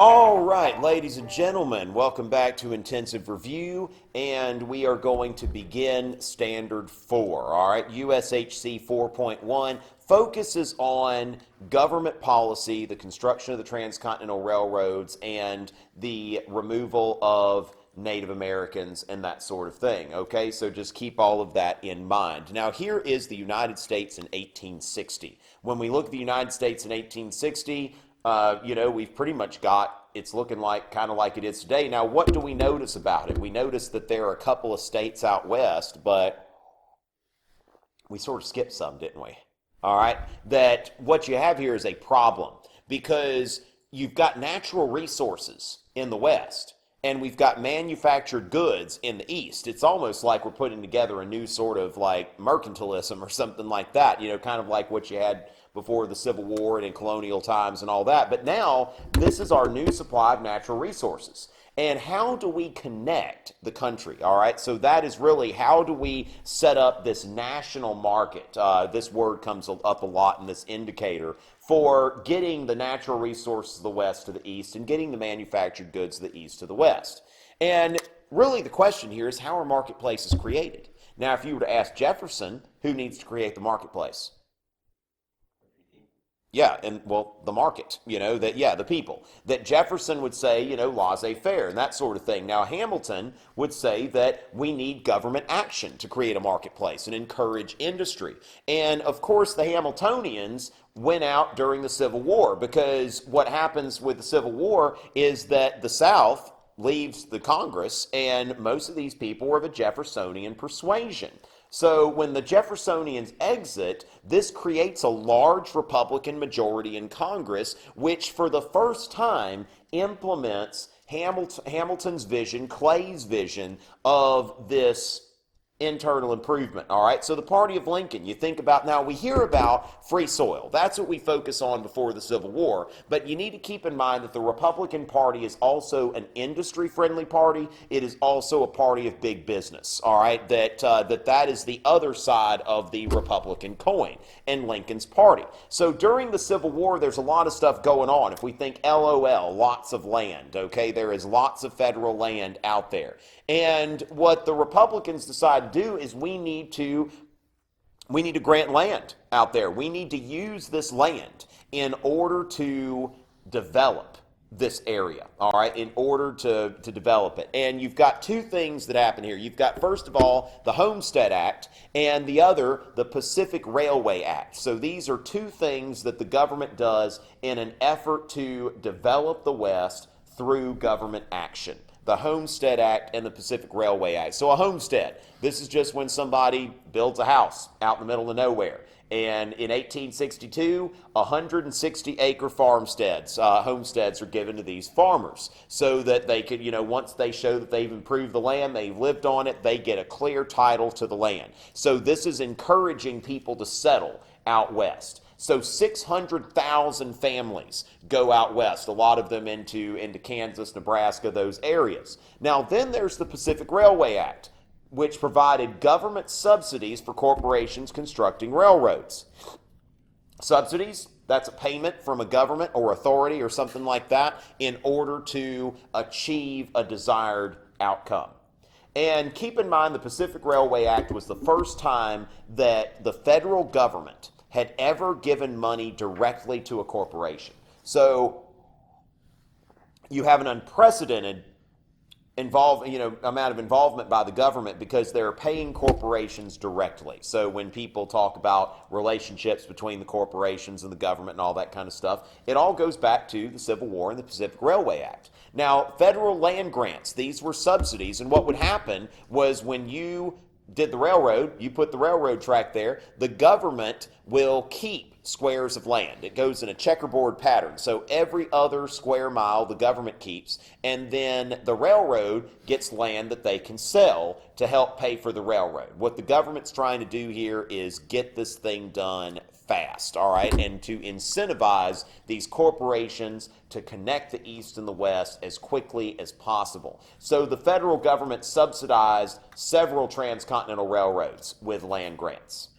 All right, ladies and gentlemen, welcome back to Intensive Review, and we are going to begin Standard 4. All right, USHC 4.1 focuses on government policy, the construction of the transcontinental railroads, and the removal of Native Americans and that sort of thing. Okay, so just keep all of that in mind. Now, here is the United States in 1860. When we look at the United States in 1860, we've pretty much got, it's looking like kind of like it is today. Now, what do we notice about it? We notice that there are a couple of states out west, but we sort of skipped some, didn't we? All right, that what you have here is a problem because you've got natural resources in the west and we've got manufactured goods in the east. It's almost like we're putting together a new sort of like mercantilism or something like that, kind of like what you had before the Civil War and in colonial times and all that. But now this is our new supply of natural resources. And how do we connect the country? All right, so that is really how do we set up this national market? This word comes up a lot in this indicator for getting the natural resources of the west to the east and getting the manufactured goods of the east to the west. And really the question here is how are marketplaces created? Now, if you were to ask Jefferson, who needs to create the marketplace? Yeah, and well, the market, the people. That Jefferson would say, laissez-faire and that sort of thing. Now, Hamilton would say that we need government action to create a marketplace and encourage industry. And of course, the Hamiltonians went out during the Civil War because what happens with the Civil War is that the South leaves the Congress and most of these people were of a Jeffersonian persuasion. So when the Jeffersonians exit, this creates a large Republican majority in Congress, which for the first time implements Hamilton's vision, Clay's vision of this internal improvement. All right, so the party of Lincoln, you think about, now we hear about free soil. That's what we focus on before the Civil War, but you need to keep in mind that the Republican Party is also an industry-friendly party. It is also a party of big business, all right, that is the other side of the Republican coin and Lincoln's party. So during the Civil War, there's a lot of stuff going on. If we think LOL, lots of land, okay, there is lots of federal land out there. And what the Republicans decide to do is we need to grant land out there. We need to use this land in order to develop this area, all right, in order to develop it. And you've got two things that happen here. You've got, first of all, the Homestead Act, and the other, the Pacific Railway Act. So these are two things that the government does in an effort to develop the West through government action. The Homestead Act and the Pacific Railway Act. So a homestead, this is just when somebody builds a house out in the middle of nowhere. And in 1862, 160-acre farmsteads, homesteads are given to these farmers so that they could, once they show that they've improved the land, they've lived on it, they get a clear title to the land. So this is encouraging people to settle out west. So 600,000 families go out west, a lot of them into Kansas, Nebraska, those areas. Now then there's the Pacific Railway Act, which provided government subsidies for corporations constructing railroads. Subsidies, that's a payment from a government or authority or something like that in order to achieve a desired outcome. And keep in mind the Pacific Railway Act was the first time that the federal government had ever given money directly to a corporation. So you have an unprecedented amount of involvement by the government because they're paying corporations directly. So when people talk about relationships between the corporations and the government and all that kind of stuff, it all goes back to the Civil War and the Pacific Railway Act. Now, federal land grants, these were subsidies, and what would happen was when you did the railroad, you put the railroad track there, the government will keep squares of land. It goes in a checkerboard pattern. So every other square mile the government keeps, and then the railroad gets land that they can sell to help pay for the railroad. What the government's trying to do here is get this thing done fast, all right, and to incentivize these corporations to connect the East and the West as quickly as possible. So the federal government subsidized several transcontinental railroads with land grants.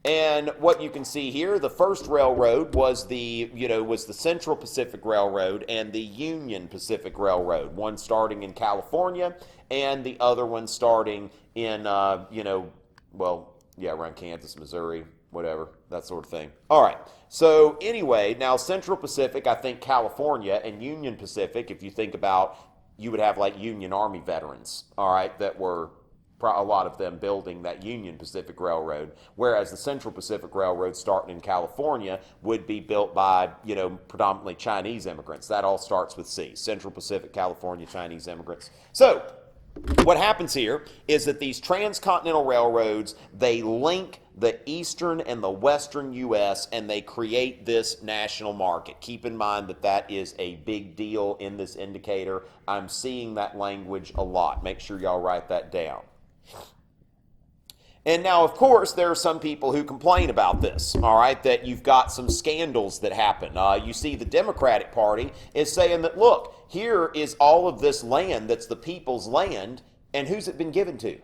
And what you can see here, the first railroad was was the Central Pacific Railroad and the Union Pacific Railroad, one starting in California and the other one starting in, around Kansas, Missouri, whatever, that sort of thing. All right. So anyway, now Central Pacific, I think California, and Union Pacific, if you think about, you would have like Union Army veterans, all right, that were a lot of them building that Union Pacific Railroad, whereas the Central Pacific Railroad starting in California would be built by, predominantly Chinese immigrants. That all starts with C, Central Pacific, California, Chinese immigrants. So what happens here is that these transcontinental railroads, they link the eastern and the western U.S., and they create this national market. Keep in mind that that is a big deal in this indicator. I'm seeing that language a lot. Make sure y'all write that down. And now, of course, there are some people who complain about this, all right, that you've got some scandals that happen. You see the Democratic Party is saying that, look, here is all of this land that's the people's land, and who's it been given to?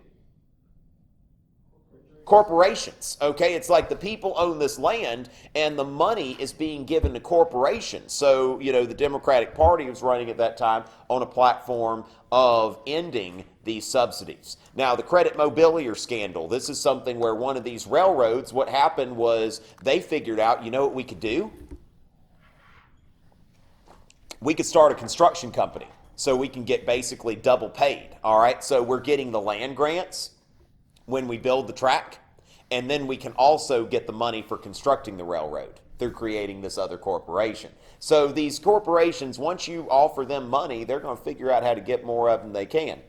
Corporations, okay? It's like the people own this land, and the money is being given to corporations. So, the Democratic Party was running at that time on a platform of ending these subsidies. Now, the credit mobilier scandal, this is something where one of these railroads, what happened was they figured out, what we could do? We could start a construction company so we can get basically double paid, all right? So we're getting the land grants when we build the track, and then we can also get the money for constructing the railroad through creating this other corporation. So these corporations, once you offer them money, they're going to figure out how to get more of them they can,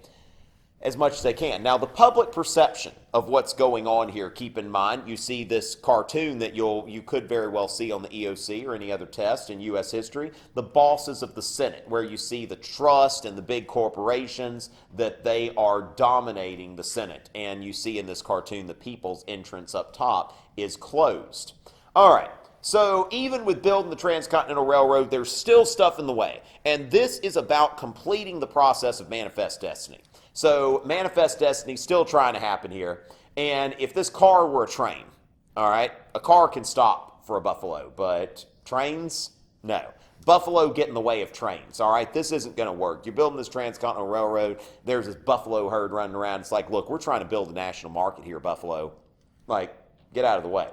as much as they can. Now, the public perception of what's going on here, keep in mind, you see this cartoon that you could very well see on the EOC or any other test in U.S. history, the bosses of the Senate, where you see the trust and the big corporations, that they are dominating the Senate. And you see in this cartoon the people's entrance up top is closed. All right. So even with building the Transcontinental Railroad, there's still stuff in the way. And this is about completing the process of manifest destiny. So manifest destiny still trying to happen here. And if this car were a train, all right, a car can stop for a buffalo, but trains, no. Buffalo get in the way of trains, all right? This isn't going to work. You're building this Transcontinental Railroad. There's this buffalo herd running around. It's like, look, we're trying to build a national market here, buffalo. Like, get out of the way.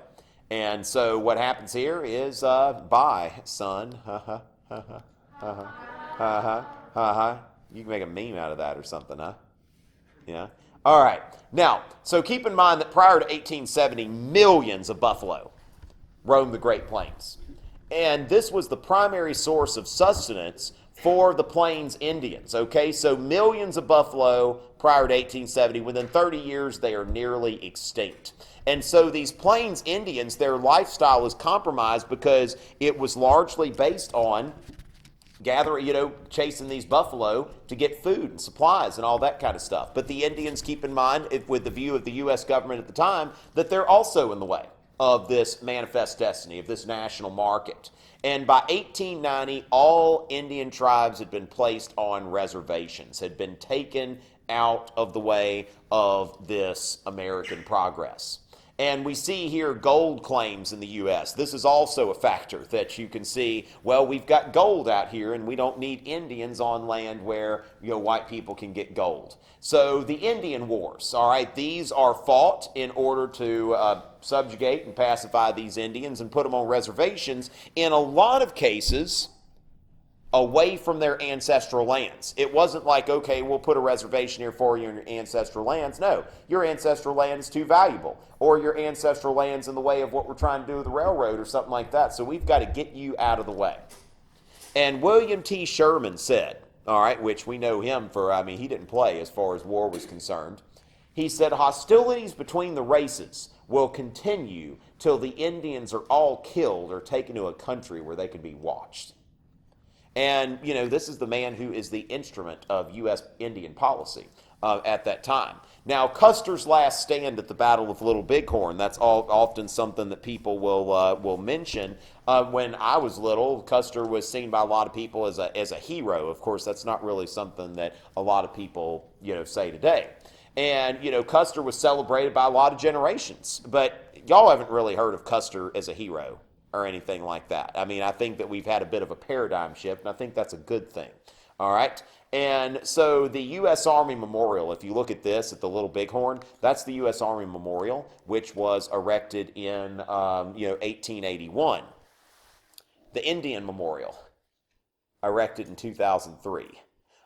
And so what happens here is, bye, son. You can make a meme out of that or something, huh? Yeah. All right. Now, so keep in mind that prior to 1870, millions of buffalo roamed the Great Plains. And this was the primary source of sustenance for the Plains Indians, okay? So millions of buffalo prior to 1870. Within 30 years, they are nearly extinct. And so these Plains Indians, their lifestyle is compromised because it was largely based on chasing these buffalo to get food and supplies and all that kind of stuff. But the Indians, keep in mind, with the view of the U.S. government at the time, that they're also in the way of this manifest destiny, of this national market. And by 1890, all Indian tribes had been placed on reservations, had been taken out of the way of this American progress. And we see here gold claims in the U.S. This is also a factor that you can see, well, we've got gold out here and we don't need Indians on land where, white people can get gold. So the Indian Wars, all right, these are fought in order to subjugate and pacify these Indians and put them on reservations. In a lot of cases, away from their ancestral lands. It wasn't like, okay, we'll put a reservation here for you in your ancestral lands. No, your ancestral land is too valuable, or your ancestral land's in the way of what we're trying to do with the railroad or something like that. So we've got to get you out of the way. And William T. Sherman said, all right, which we know him for, he didn't play as far as war was concerned. He said, hostilities between the races will continue till the Indians are all killed or taken to a country where they can be watched. And, this is the man who is the instrument of U.S. Indian policy at that time. Now, Custer's last stand at the Battle of Little Bighorn, that's often something that people will mention. When I was little, Custer was seen by a lot of people as a hero. Of course, that's not really something that a lot of people, say today. And, Custer was celebrated by a lot of generations. But y'all haven't really heard of Custer as a hero or anything like that. I mean, I think that we've had a bit of a paradigm shift, and I think that's a good thing. All right. And so the U.S. Army Memorial, if you look at this at the Little Bighorn, that's the U.S. Army Memorial, which was erected in 1881. The Indian Memorial, erected in 2003.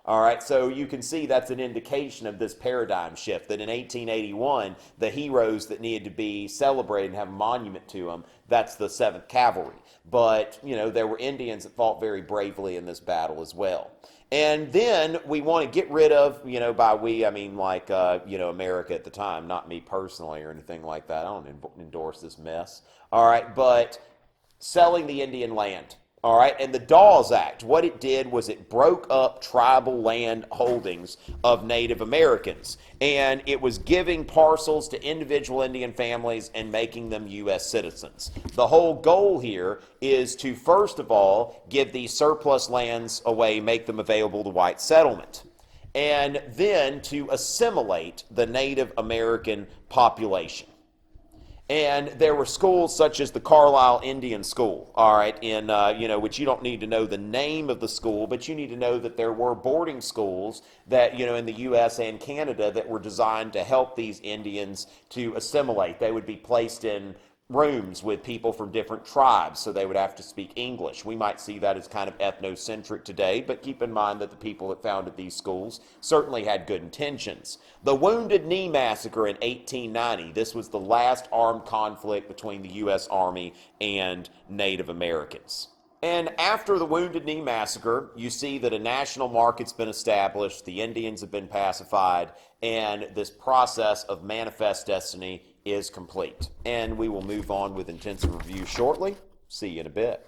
All right, so you can see that's an indication of this paradigm shift, that in 1881, the heroes that needed to be celebrated and have a monument to them, that's the 7th Cavalry. But, there were Indians that fought very bravely in this battle as well. And then we want to get rid of, by we, I mean America at the time, not me personally or anything like that. I don't endorse this mess. All right, but selling the Indian land. All right, and the Dawes Act, what it did was it broke up tribal land holdings of Native Americans, and it was giving parcels to individual Indian families and making them U.S. citizens. The whole goal here is to, first of all, give these surplus lands away, make them available to white settlement, and then to assimilate the Native American population. And there were schools such as the Carlisle Indian School, all right, in which you don't need to know the name of the school, but you need to know that there were boarding schools that, in the U.S. and Canada that were designed to help these Indians to assimilate. They would be placed in rooms with people from different tribes, so they would have to speak English. We might see that as kind of ethnocentric today, but keep in mind that the people that founded these schools certainly had good intentions. The Wounded Knee Massacre in 1890, this was the last armed conflict between the U.S. Army and Native Americans. And after the Wounded Knee Massacre, you see that a national market's been established, the Indians have been pacified, and this process of manifest destiny is complete. And we will move on with intensive review shortly. See you in a bit.